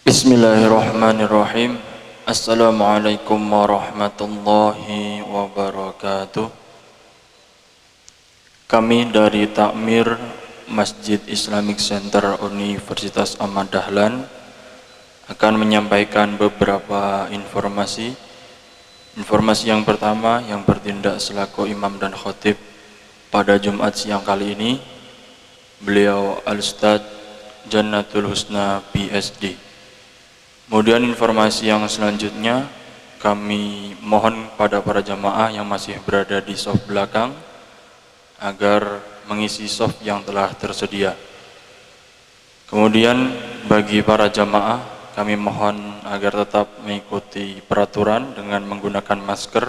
Bismillahirrahmanirrahim. Assalamualaikum warahmatullahi wabarakatuh. Kami dari Takmir Masjid Islamic Center Universitas Ahmad Dahlan akan menyampaikan beberapa informasi. Informasi yang pertama yang bertindak selaku imam dan khotib pada Jumat siang kali ini, beliau Al-Ustadz Jannatul Husna PSD. Kemudian informasi yang selanjutnya, kami mohon pada para jamaah yang masih berada di soft belakang agar mengisi soft yang telah tersedia. Kemudian bagi para jamaah, kami mohon agar tetap mengikuti peraturan dengan menggunakan masker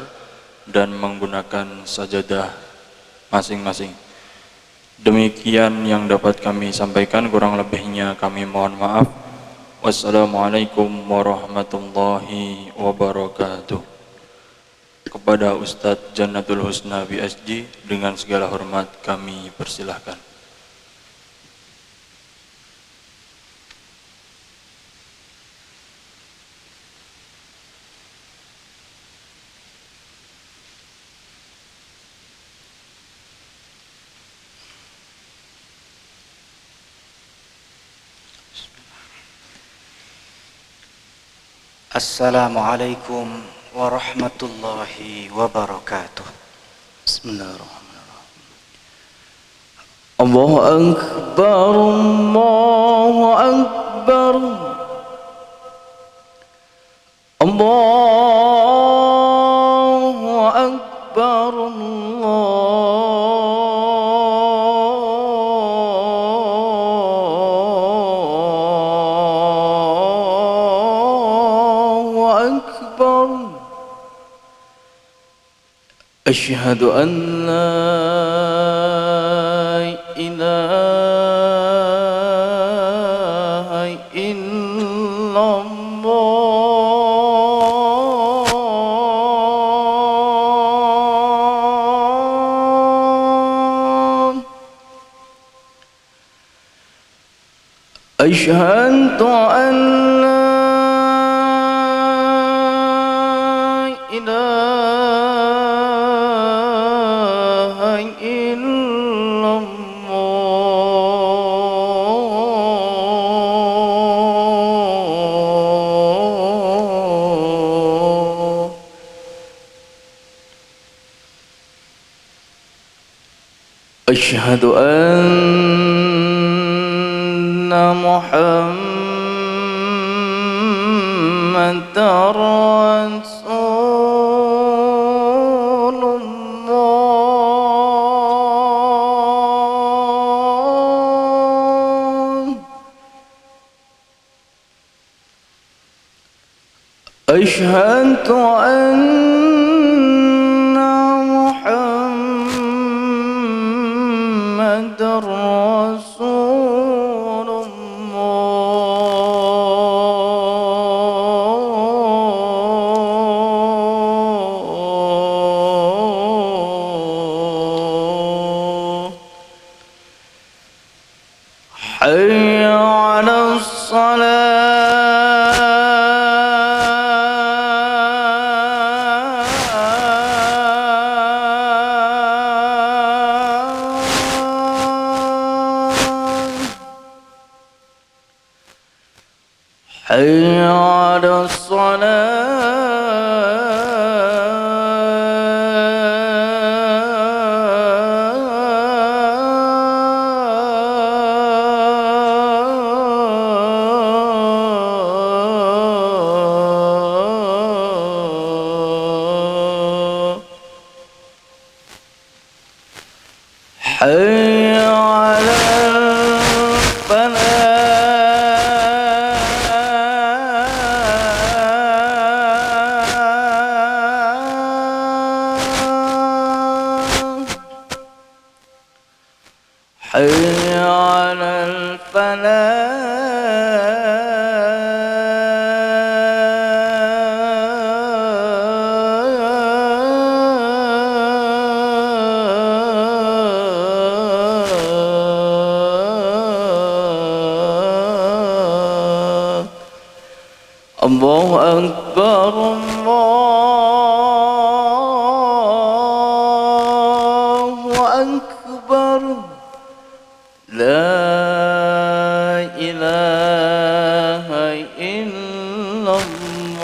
dan menggunakan sajadah masing-masing. Demikian yang dapat kami sampaikan, kurang lebihnya kami mohon maaf. Wassalamualaikum warahmatullahi wabarakatuh. Kepada Ustadz Jannatul Husna BSD dengan segala hormat kami persilahkan. Assalamualaikum warahmatullahi wabarakatuh. Bismillahirrahmanirrahim. Allahu Akbar, Allahu Akbar, Allahu Akbar, Asyhadu an la ilaha illallah. Asyhadu an la ilaha Asyhadu anna Muhammadar Rasulullah. Asyhadu حي على الصلاة حي على حي على الفلاح الله أكبر الله أكبر لا إله إلا الله.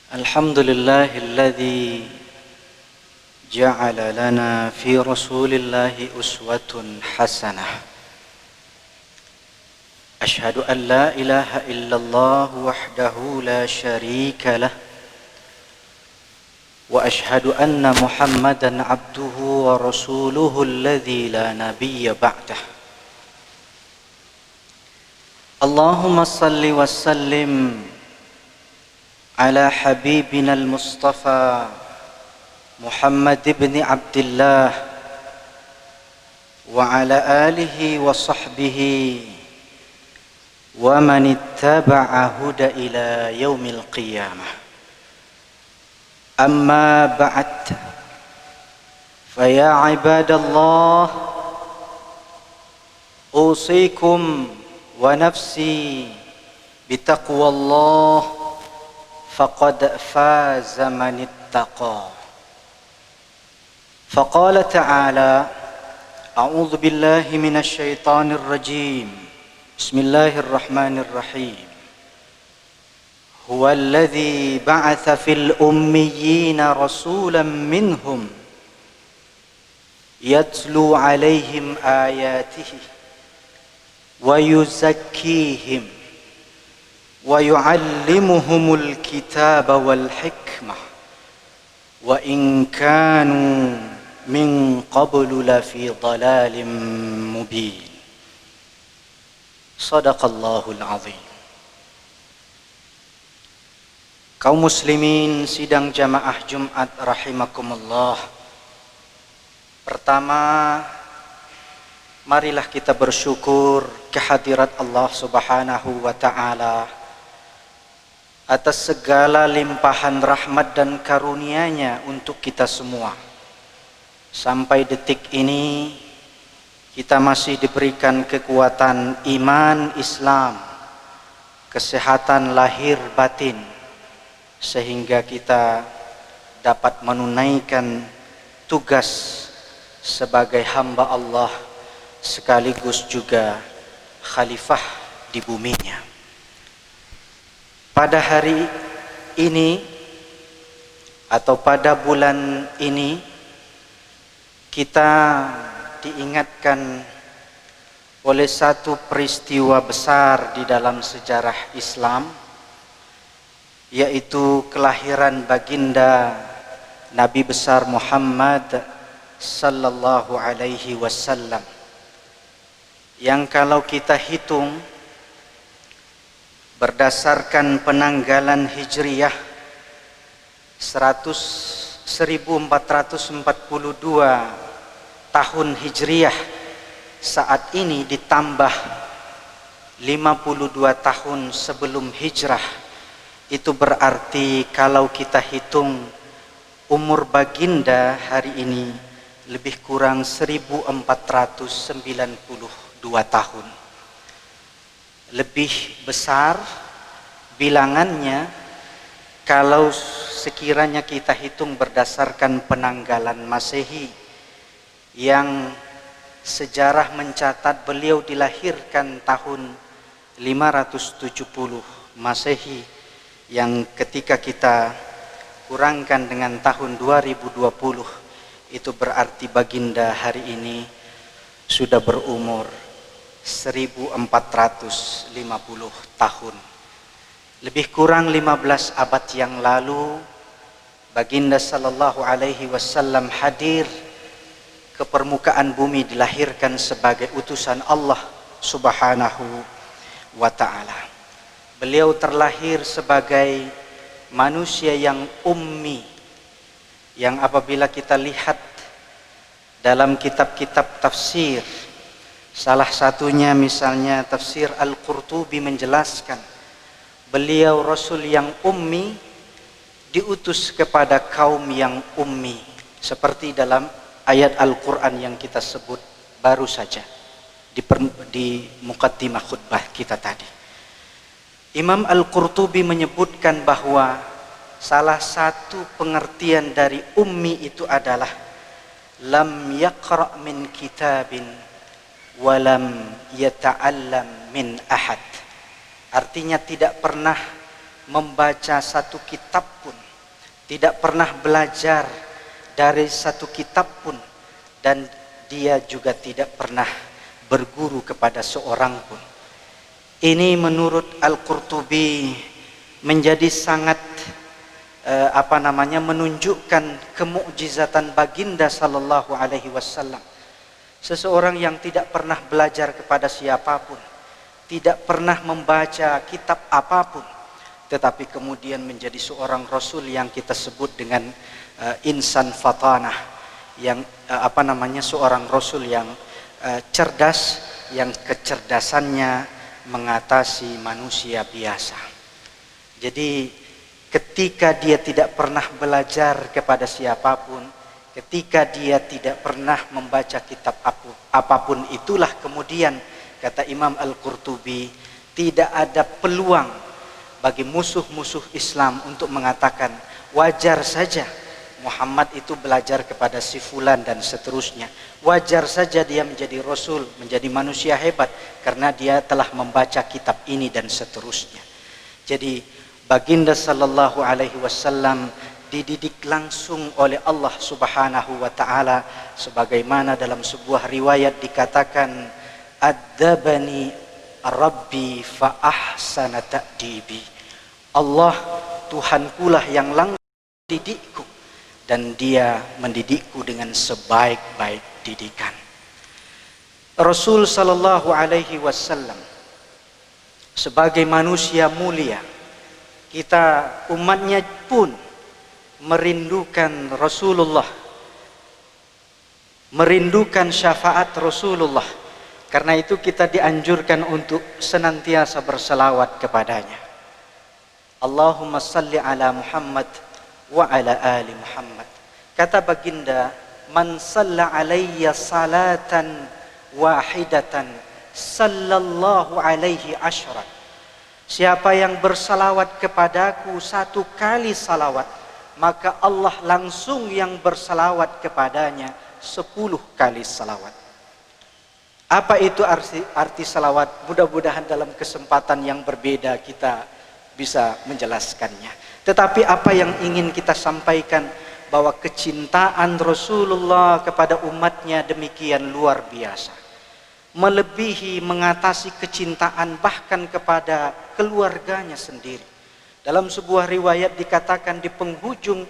الحمد لله الذي جعل لنا في رسول الله أسوة حسنة. أشهد أن لا إله إلا الله وحده لا شريك له، وأشهد أن محمدا عبده ورسوله الذي لا نبي بعده. اللهم صل وسلم على حبيبنا المصطفى محمد بن عبد الله وعلى آله وصحبه ومن اتبع هدى إلى يوم القيامة. أما بعد، فيا عباد الله، أوصيكم ونفسي بتقوى الله، فقد فاز من اتقى. فقال تعالى: أعوذ بالله من الشيطان الرجيم، بسم الله الرحمن الرحيم. هو الذي بعث في الأميين رسولا منهم يتلو عليهم آياته ويزكيهم ويعلمهم الكتاب والحكمة وإن كانوا من قبل لفي ضلال مبين. صدق الله العظيم. Kaum muslimin sidang jamaah Jumat rahimakumullah. Pertama, marilah kita bersyukur kehadirat Allah Subhanahu wa taala atas segala limpahan rahmat dan karunia-Nya untuk kita semua. Sampai detik ini kita masih diberikan kekuatan iman Islam, kesehatan lahir batin, sehingga kita dapat menunaikan tugas sebagai hamba Allah sekaligus juga khalifah di buminya. Pada hari ini atau pada bulan ini kita diingatkan oleh satu peristiwa besar di dalam sejarah Islam, yaitu kelahiran baginda Nabi besar Muhammad sallallahu alaihi wasallam, yang kalau kita hitung berdasarkan penanggalan Hijriyah 1442 tahun Hijriyah, saat ini ditambah 52 tahun sebelum hijrah, itu berarti kalau kita hitung umur baginda hari ini lebih kurang 1492 tahun. Lebih besar bilangannya kalau sekiranya kita hitung berdasarkan penanggalan Masehi, yang sejarah mencatat beliau dilahirkan tahun 570 Masehi, yang ketika kita kurangkan dengan tahun 2020, itu berarti baginda hari ini sudah berumur 1450 tahun. Lebih kurang 15 abad yang lalu baginda sallallahu alaihi wasallam hadir ke permukaan bumi, dilahirkan sebagai utusan Allah Subhanahu wa taala. Beliau terlahir sebagai manusia yang ummi, yang apabila kita lihat dalam kitab-kitab tafsir Salah satunya misalnya tafsir Al-Qurtubi menjelaskan beliau Rasul yang ummi diutus kepada kaum yang ummi, seperti dalam ayat Al-Quran yang kita sebut baru saja di muqaddimah khutbah kita tadi. Imam Al-Qurtubi menyebutkan bahwa salah satu pengertian dari ummi itu adalah lam yaqra' min kitabin walam yata'allam min ahad. Artinya tidak pernah membaca satu kitab pun, tidak pernah belajar dari satu kitab pun, dan dia juga tidak pernah berguru kepada seorang pun. Ini menurut Al-Qurtubi menjadi sangat menunjukkan kemukjizatan baginda sallallahu alaihi wasallam. Seseorang yang tidak pernah belajar kepada siapapun, tidak pernah membaca kitab apapun, tetapi kemudian menjadi seorang rasul yang kita sebut dengan insan fatanah, yang seorang rasul yang cerdas, yang kecerdasannya mengatasi manusia biasa. Jadi ketika dia tidak pernah belajar kepada siapapun, ketika dia tidak pernah membaca kitab apapun, itulah kemudian kata Imam Al-Qurtubi tidak ada peluang bagi musuh-musuh Islam untuk mengatakan wajar saja Muhammad itu belajar kepada si fulan dan seterusnya. Wajar saja dia menjadi rasul, menjadi manusia hebat karena dia telah membaca kitab ini dan seterusnya. Jadi baginda sallallahu alaihi wasallam dididik langsung oleh Allah Subhanahu wa taala, sebagaimana dalam sebuah riwayat dikatakan adzabani rabbi fa ahsana ta'dibi. Allah Tuhankulah yang langsung mendidikku, dan dia mendidikku dengan sebaik-baik didikan. Rasul sallallahu alaihi wasallam sebagai manusia mulia, kita umatnya pun merindukan Rasulullah, merindukan syafaat Rasulullah. Karena itu kita dianjurkan untuk senantiasa berselawat kepadanya. Allahumma salli ala Muhammad wa ala ali Muhammad. Kata baginda, man salla alayya salatan wahidatan sallallahu alaihi asyra. Siapa yang bersalawat kepadaku satu kali salawat, maka Allah langsung yang bersalawat kepadanya 10 kali salawat. Apa itu arti salawat? Mudah-mudahan dalam kesempatan yang berbeda kita bisa menjelaskannya. Tetapi apa yang ingin kita sampaikan, bahwa kecintaan Rasulullah kepada umatnya demikian luar biasa, melebihi mengatasi kecintaan bahkan kepada keluarganya sendiri. Dalam sebuah riwayat dikatakan di penghujung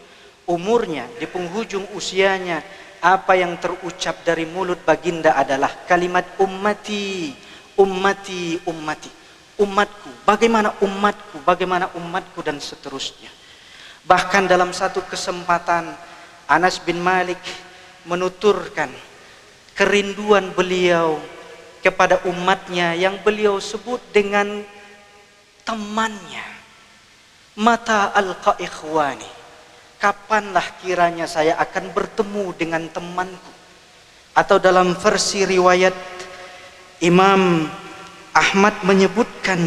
umurnya, di penghujung usianya, apa yang terucap dari mulut baginda adalah kalimat ummati, ummati, ummati. Umatku, bagaimana umatku, bagaimana umatku, dan seterusnya. Bahkan dalam satu kesempatan Anas bin Malik menuturkan kerinduan beliau kepada umatnya yang beliau sebut dengan temannya. Mata alqa ikhwani, kapanlah kiranya saya akan bertemu dengan temanku. Atau dalam versi riwayat Imam Ahmad menyebutkan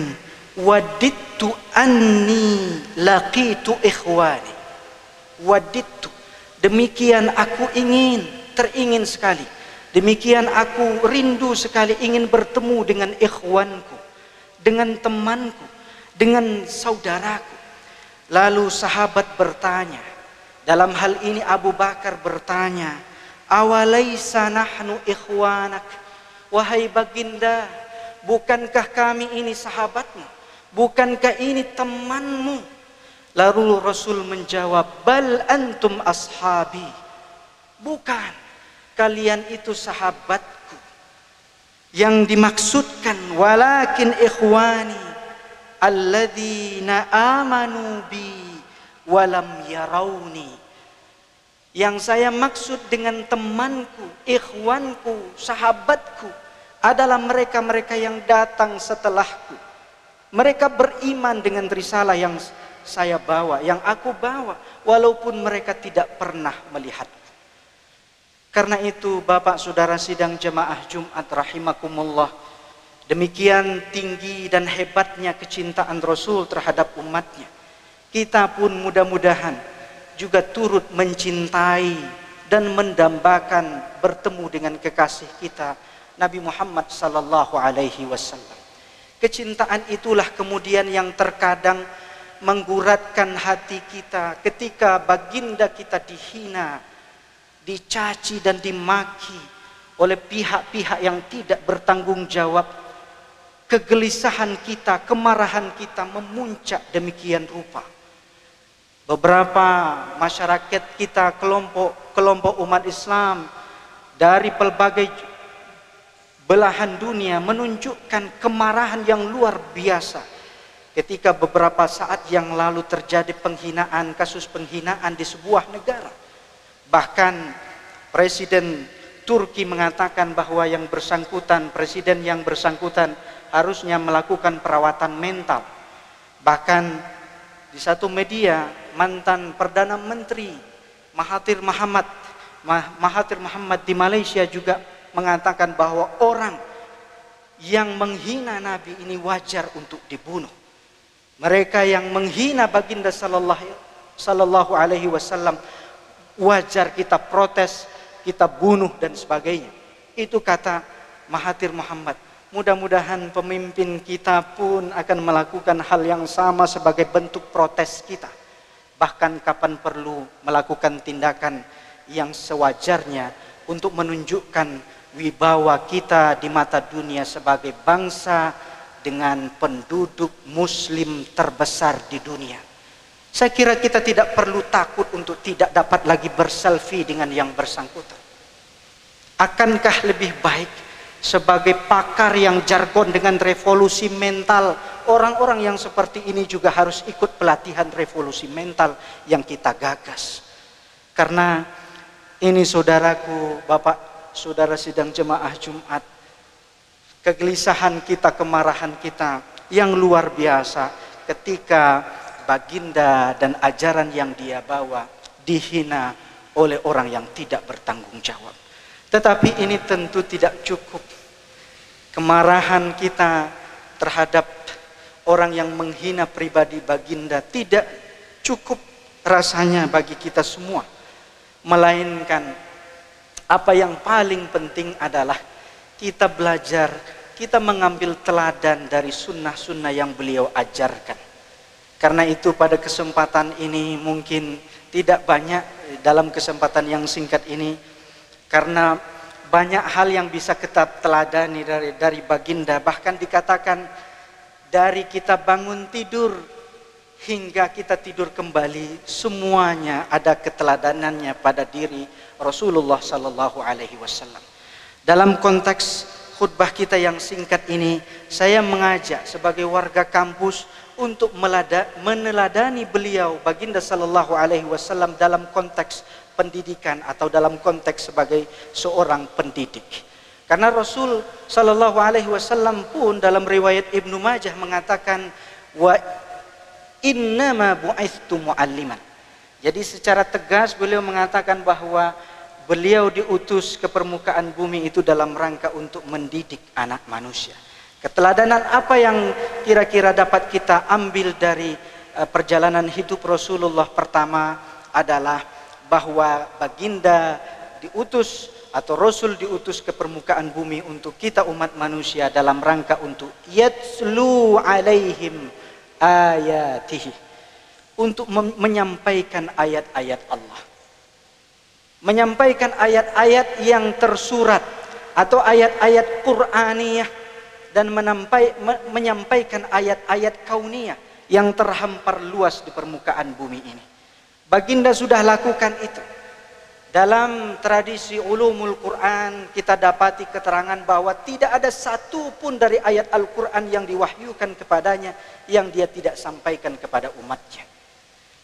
wadittu anni laqitu ikhwani. Wadittu, demikian aku teringin sekali, demikian aku rindu sekali ingin bertemu dengan ikhwanku, dengan temanku, dengan saudaraku. Lalu sahabat bertanya, dalam hal ini Abu Bakar bertanya, awalaisa nahnu ikhwanak, wahai baginda, bukankah kami ini sahabatmu, bukankah ini temanmu? Lalu Rasul menjawab, bal antum ashabi, bukan, kalian itu sahabatku. Yang dimaksudkan walakin ikhwani alladzina amanu bi walam yarawni. Yang saya maksud dengan temanku, ikhwanku, sahabatku adalah mereka-mereka yang datang setelahku. Mereka beriman dengan risalah yang saya bawa, yang aku bawa, walaupun mereka tidak pernah melihatku. Karena itu Bapak Saudara sidang jemaah Jumat rahimakumullah, demikian tinggi dan hebatnya kecintaan Rasul terhadap umatnya. Kita pun mudah-mudahan juga turut mencintai dan mendambakan bertemu dengan kekasih kita Nabi Muhammad sallallahu alaihi wasallam. Kecintaan itulah kemudian yang terkadang mengguratkan hati kita ketika baginda kita dihina, dicaci dan dimaki oleh pihak-pihak yang tidak bertanggung jawab. Kegelisahan kita, kemarahan kita memuncak demikian rupa. Beberapa masyarakat kita, kelompok umat Islam dari pelbagai belahan dunia menunjukkan kemarahan yang luar biasa ketika beberapa saat yang lalu terjadi penghinaan, kasus penghinaan di sebuah negara. Bahkan Presiden Turki mengatakan bahwa yang bersangkutan, presiden yang bersangkutan harusnya melakukan perawatan mental. Bahkan di satu media, mantan Perdana Menteri Mahathir Muhammad di Malaysia juga mengatakan bahwa orang yang menghina Nabi ini wajar untuk dibunuh. Mereka yang menghina baginda sallallahu alaihi wasallam wajar kita protes, kita bunuh dan sebagainya. Itu kata Mahathir Muhammad. Mudah-mudahan pemimpin kita pun akan melakukan hal yang sama sebagai bentuk protes kita. Bahkan kapan perlu melakukan tindakan yang sewajarnya untuk menunjukkan wibawa kita di mata dunia sebagai bangsa dengan penduduk muslim terbesar di dunia. Saya kira kita tidak perlu takut untuk tidak dapat lagi berselfie dengan yang bersangkutan. Akankah lebih baik sebagai pakar yang jargon dengan revolusi mental, orang-orang yang seperti ini juga harus ikut pelatihan revolusi mental yang kita gagas. Karena ini saudaraku, Bapak, saudara sidang jemaah Jumat, kegelisahan kita, kemarahan kita yang luar biasa ketika baginda dan ajaran yang dia bawa dihina oleh orang yang tidak bertanggung jawab. Tetapi ini tentu tidak cukup. Kemarahan kita terhadap orang yang menghina pribadi baginda tidak cukup rasanya bagi kita semua. Melainkan apa yang paling penting adalah kita belajar, kita mengambil teladan dari sunnah-sunnah yang beliau ajarkan. Karena itu pada kesempatan ini mungkin tidak banyak dalam kesempatan yang singkat ini, karena banyak hal yang bisa kita teladani dari baginda. Bahkan dikatakan dari kita bangun tidur hingga kita tidur kembali, semuanya ada keteladanannya pada diri Rasulullah sallallahu alaihi wasallam. Dalam konteks khutbah kita yang singkat ini, saya mengajak sebagai warga kampus untuk meneladani beliau baginda sallallahu alaihi wasallam dalam konteks pendidikan atau dalam konteks sebagai seorang pendidik. Karena Rasul sallallahu alaihi wasallam pun dalam riwayat Ibnu Majah mengatakan wa innama bu'ithtu mu'alliman. Jadi secara tegas beliau mengatakan bahwa beliau diutus ke permukaan bumi itu dalam rangka untuk mendidik anak manusia. Keteladanan apa yang kira-kira dapat kita ambil dari perjalanan hidup Rasulullah? Pertama adalah bahwa baginda diutus atau Rasul diutus ke permukaan bumi untuk kita umat manusia dalam rangka untuk yatslu alaihim ayatihi, untuk menyampaikan ayat-ayat Allah, menyampaikan ayat-ayat yang tersurat atau ayat-ayat Qur'aniyah, dan menyampaikan ayat-ayat kauniyah yang terhampar luas di permukaan bumi ini. Baginda sudah lakukan itu. Dalam tradisi ulumul Quran kita dapati keterangan bahwa tidak ada satu pun dari ayat Al-Quran yang diwahyukan kepadanya yang dia tidak sampaikan kepada umatnya.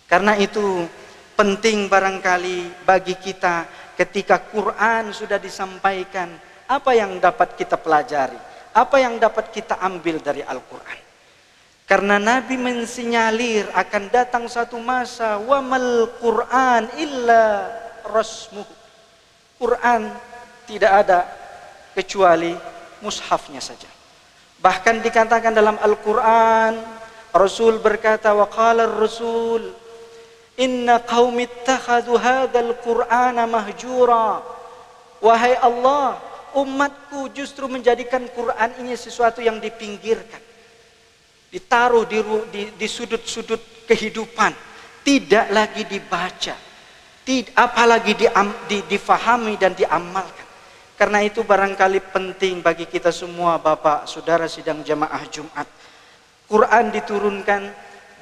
Karena itu penting barangkali bagi kita ketika Quran sudah disampaikan, Apa yang dapat kita pelajari? Apa yang dapat kita ambil dari Al-Quran? Karena Nabi mensinyalir akan datang satu masa, wa mal Quran illa rasmuhu. Quran tidak ada kecuali mushafnya saja. Bahkan dikatakan dalam Al-Quran, Rasul berkata, wa qala ar-rasul inna qaumi ittakhadhu hadzal qur'ana mahjura. Wahai Allah, umatku justru menjadikan Quran ini sesuatu yang dipinggirkan, ditaruh di sudut-sudut kehidupan, tidak lagi dibaca, apalagi difahami dan diamalkan. Karena itu barangkali penting bagi kita semua, Bapak, Saudara sidang jamaah Jumat, Quran diturunkan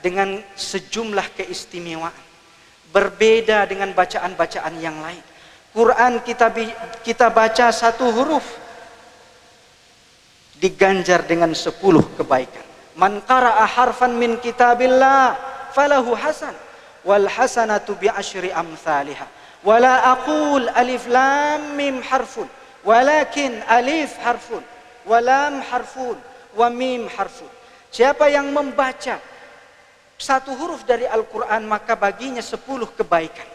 dengan sejumlah keistimewaan, berbeda dengan bacaan-bacaan yang lain. Quran kita baca satu huruf diganjar dengan 10 kebaikan. Man qara'a harfan min kitabillah falahu hasan wal hasanatu bi asyri amsalha. Wala aqul alif lam mim harfun walakin alif harfun wa lam harfun wa mim harfun. Siapa yang membaca satu huruf dari Al-Quran maka baginya 10 kebaikan.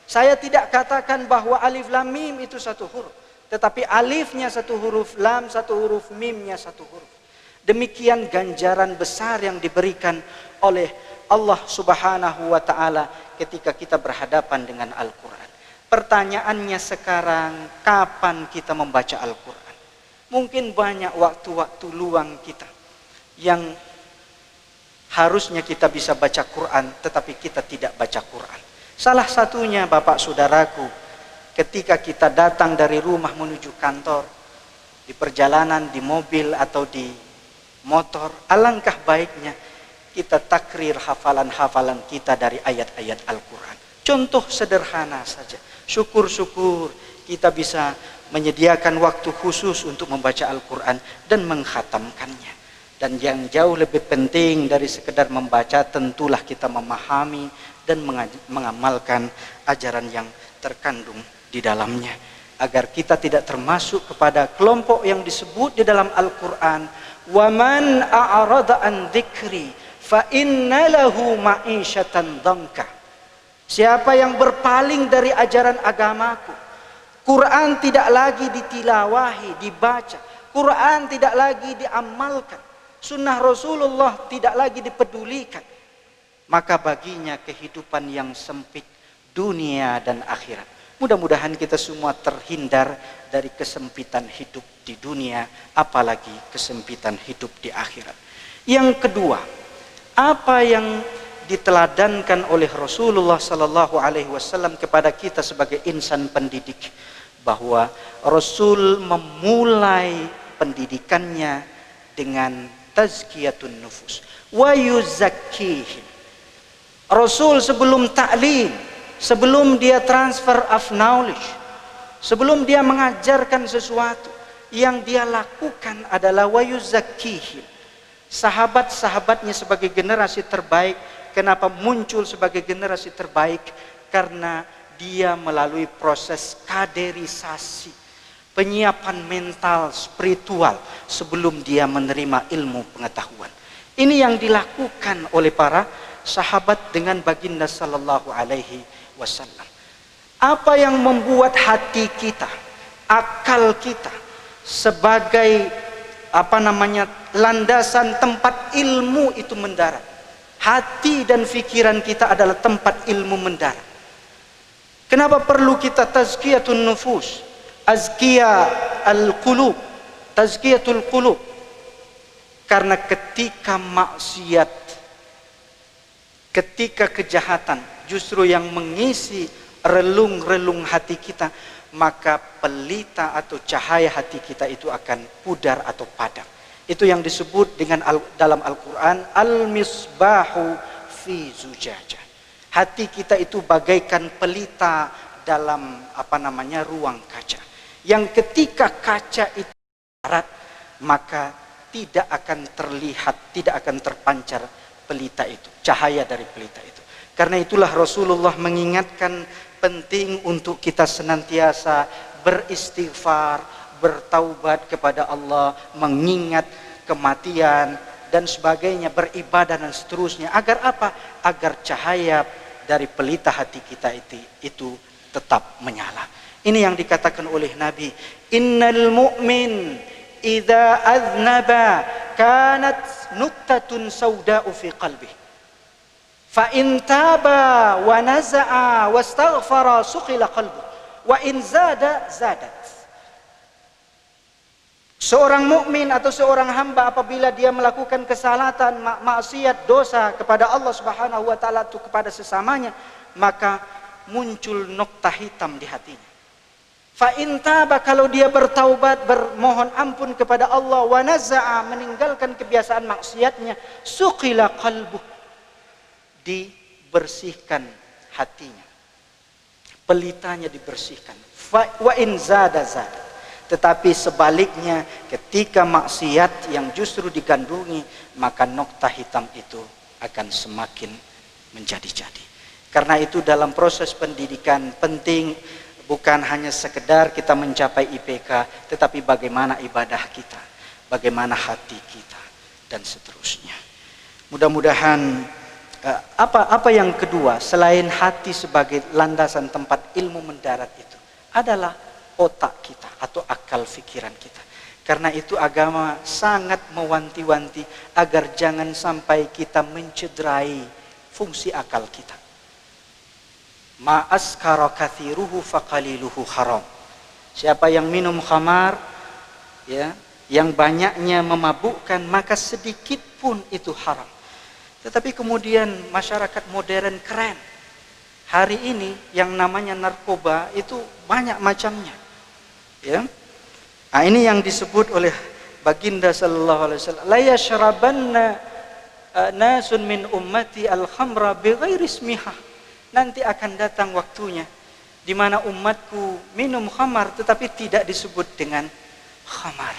Saya tidak katakan bahwa alif lam mim itu satu huruf, tetapi alifnya satu huruf, lam satu huruf, mimnya satu huruf. Demikian ganjaran besar yang diberikan oleh Allah Subhanahu wa taala ketika kita berhadapan dengan Al-Quran. Pertanyaannya sekarang, kapan kita membaca Al-Quran? Mungkin banyak waktu-waktu luang kita yang harusnya kita bisa baca Quran, tetapi kita tidak baca Quran. Salah satunya, Bapak Saudaraku, ketika kita datang dari rumah menuju kantor, di perjalanan, di mobil atau di motor, alangkah baiknya kita takrir hafalan-hafalan kita dari ayat-ayat Al-Quran. Contoh sederhana saja, syukur-syukur kita bisa menyediakan waktu khusus untuk membaca Al-Quran dan mengkhatamkannya. Dan yang jauh lebih penting dari sekedar membaca, tentulah kita memahami dan mengamalkan ajaran yang terkandung di dalamnya, agar kita tidak termasuk kepada kelompok yang disebut di dalam Al-Quran, wa man a'rada an dzikri fa inna lahu ma'isyatan dhanka. Siapa yang berpaling dari ajaran agamaku, Quran tidak lagi ditilawahi, dibaca, Quran tidak lagi diamalkan, sunnah Rasulullah tidak lagi dipedulikan, maka baginya kehidupan yang sempit dunia dan akhirat. Mudah-mudahan kita semua terhindar dari kesempitan hidup di dunia, apalagi kesempitan hidup di akhirat. Yang kedua, apa yang diteladankan oleh Rasulullah sallallahu alaihi wasallam kepada kita sebagai insan pendidik, bahwa Rasul memulai pendidikannya dengan tazkiyatun nufus wa yuzakkihim. Rasul sebelum ta'lim, sebelum dia transfer of knowledge, sebelum dia mengajarkan sesuatu, yang dia lakukan adalah wa yuzakkihim. Sahabat-sahabatnya sebagai generasi terbaik, kenapa muncul sebagai generasi terbaik? Karena dia melalui proses kaderisasi, penyiapan mental, spiritual sebelum dia menerima ilmu pengetahuan. Ini yang dilakukan oleh para sahabat dengan baginda sallallahu alaihi wasallam. Apa yang membuat hati kita, akal kita sebagai landasan tempat ilmu itu mendarat. Hati dan pikiran kita adalah tempat ilmu mendarat. Kenapa perlu kita tazkiyatun nufus, azkiya al-qulub, tazkiyatul qulub? Karena ketika maksiat, ketika kejahatan justru yang mengisi relung-relung hati kita, maka pelita atau cahaya hati kita itu akan pudar atau padam. Itu yang disebut dengan dalam Al-Quran al-misbahu fi zujajah. Hati kita itu bagaikan pelita dalam ruang kaca, yang ketika kaca itu barat, maka tidak akan terlihat, tidak akan terpancar pelita itu, cahaya dari pelita itu. Karena itulah Rasulullah mengingatkan penting untuk kita senantiasa beristighfar, bertaubat kepada Allah, mengingat kematian dan sebagainya, beribadah dan seterusnya. Agar apa? Agar cahaya dari pelita hati kita itu tetap menyala. Ini yang dikatakan oleh Nabi, innal mu'min idza aznaba kanat nuktatun sauda'u fi qalbih fa in taba wa naza'a wastaghfara suqila qalbuh wa in zadat. Seorang mukmin atau seorang hamba apabila dia melakukan kesalahan, maksiat, dosa kepada Allah Subhanahu wa taala atau kepada sesamanya, maka muncul nokta hitam di hatinya. Fa in taba, kalau dia bertaubat, bermohon ampun kepada Allah, wa naza'a, meninggalkan kebiasaan maksiatnya, suqila qalbuh, dibersihkan hatinya, pelitanya dibersihkan. Wa in zada. Tetapi sebaliknya, ketika maksiat yang justru digandrungi, maka nokta hitam itu akan semakin menjadi-jadi. Karena itu dalam proses pendidikan penting bukan hanya sekedar kita mencapai IPK, tetapi bagaimana ibadah kita, bagaimana hati kita, dan seterusnya. Mudah-mudahan apa yang kedua selain hati sebagai landasan tempat ilmu mendarat itu adalah otak kita atau akal fikiran kita. Karena itu agama sangat mewanti-wanti agar jangan sampai kita mencederai fungsi akal kita. Ma'askara kathiruhu faqaliluhu haram. Siapa yang minum khamar, ya, yang banyaknya memabukkan, maka sedikit pun itu haram. Tetapi kemudian masyarakat modern keren. Hari ini yang namanya narkoba itu banyak macamnya. Ya. Nah, ini yang disebut oleh baginda sallallahu alaihi wasallam, la yashrabanna nasun min ummati al-khamra bighairi ismiha. Nanti akan datang waktunya di mana umatku minum khamar tetapi tidak disebut dengan khamar.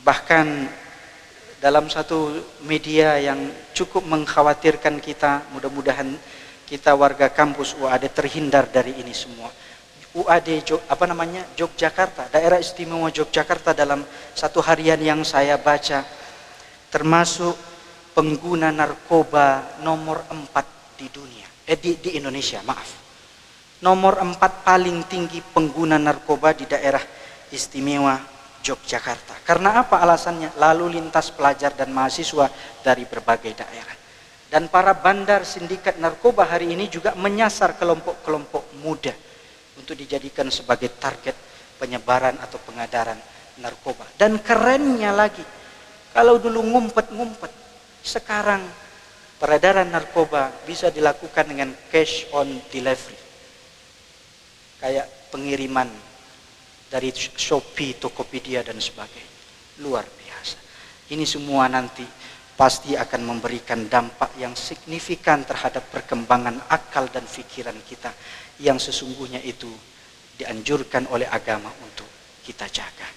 Bahkan dalam satu media yang cukup mengkhawatirkan kita, mudah-mudahan kita warga kampus UAD terhindar dari ini semua. UAD Yogyakarta, daerah istimewa Yogyakarta, dalam satu harian yang saya baca, termasuk pengguna narkoba nomor 4 di dunia, di Indonesia, maaf. Nomor 4 paling tinggi pengguna narkoba di daerah istimewa Yogyakarta. Karena apa alasannya? Lalu lintas pelajar dan mahasiswa dari berbagai daerah. Dan para bandar sindikat narkoba hari ini juga menyasar kelompok-kelompok muda untuk dijadikan sebagai target penyebaran atau pengedaran narkoba. Dan kerennya lagi, kalau dulu ngumpet-ngumpet, sekarang peredaran narkoba bisa dilakukan dengan cash on delivery. Kayak pengiriman dari Shopee, Tokopedia dan sebagainya. Luar biasa. Ini semua nanti pasti akan memberikan dampak yang signifikan terhadap perkembangan akal dan pikiran kita yang sesungguhnya itu dianjurkan oleh agama untuk kita jaga.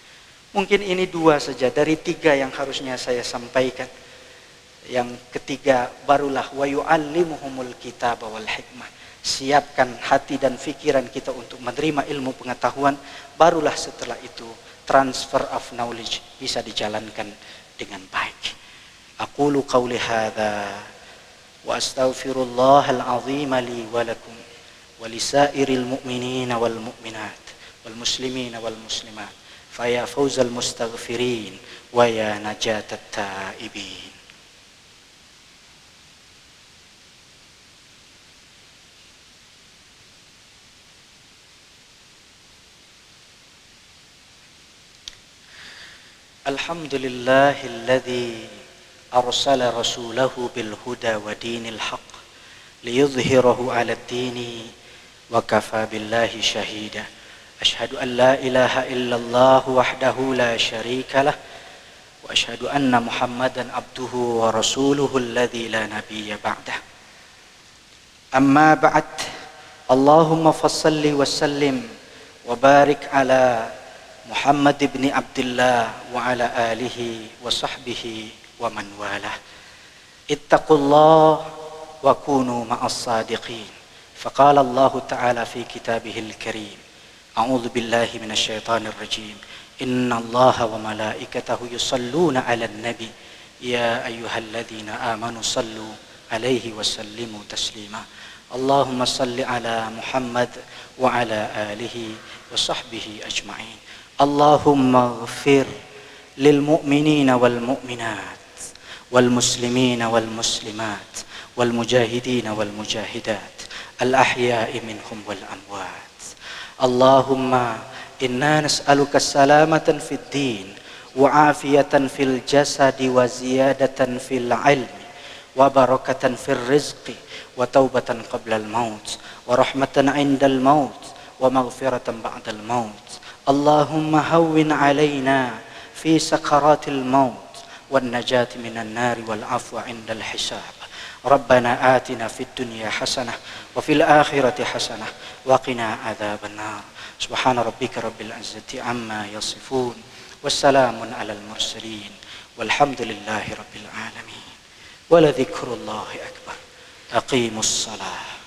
Mungkin ini 2 saja dari 3 yang harusnya saya sampaikan. Yang ketiga, barulah wa yu'allimuhumul kitaba wal hikmah. Siapkan hati dan pikiran kita untuk menerima ilmu pengetahuan, barulah setelah itu transfer of knowledge bisa dijalankan dengan baik. Aqulu qawli hadza wa astaghfirullahal azim li wa lakum wa lisairil mu'minina wal mu'minat wal muslimina wal muslimat fa ya fawzal mustaghfirin wa ya najatat taibin. Alhamdulillahilladzi arsala rasulahu bil huda wa dinil haqq liyudhhirahu 'alad dini wa kafa billahi shahida. Asyhadu an la ilaha illallah wahdahu la syarika lah wa asyhadu anna Muhammadan abduhu wa rasuluhu alladzi la nabiyya ba'dah. Amma ba'd. Allahumma fassalli wa sallim wa barik ala Muhammad ibn Abdullah wa ala alihi wa sahbihi wa man walah. Ittaqullah wa kunu ma'as sadiqin. Faqala Allah Ta'ala fi kitabihil karim. A'udzu billahi minasyaitonir rajim. Innallaha wa malaikatahu yusalluna 'alan nabi. Ya ayyuhalladzina amanu sallu 'alaihi wa sallimu taslima. Allahumma salli 'ala Muhammad wa 'ala alihi wa sahbihi ajma'in. Allahumma ighfir lil mu'minina wal mu'minat wal muslimina wal muslimat wal mujahidina wal mujahidat al ahya'i minhum wal amwat. Allahumma inna nas'aluka salamatan fid din wa afiyatan fil jasadi wa ziyadatan fil ilmi wa barakatan fil rizqi wa taubatan qabla al maut wa rahmatan 'inda al maut wa maghfiratan ba'da al maut. Allahumma hawwin 'alaina fi sakaratil maut wan najati minan nari wal 'afwa 'inda al hisab. Rabbana atina fid dunya hasanah wa fil akhirati hasanah wa qina adzaban nar. Subhana rabbika rabbil izzati amma yasifun. Wassalamun alal mursalin. Walhamdulillahi rabbil alamin. Wa la dzikrullahi akbar. Aqimus salah.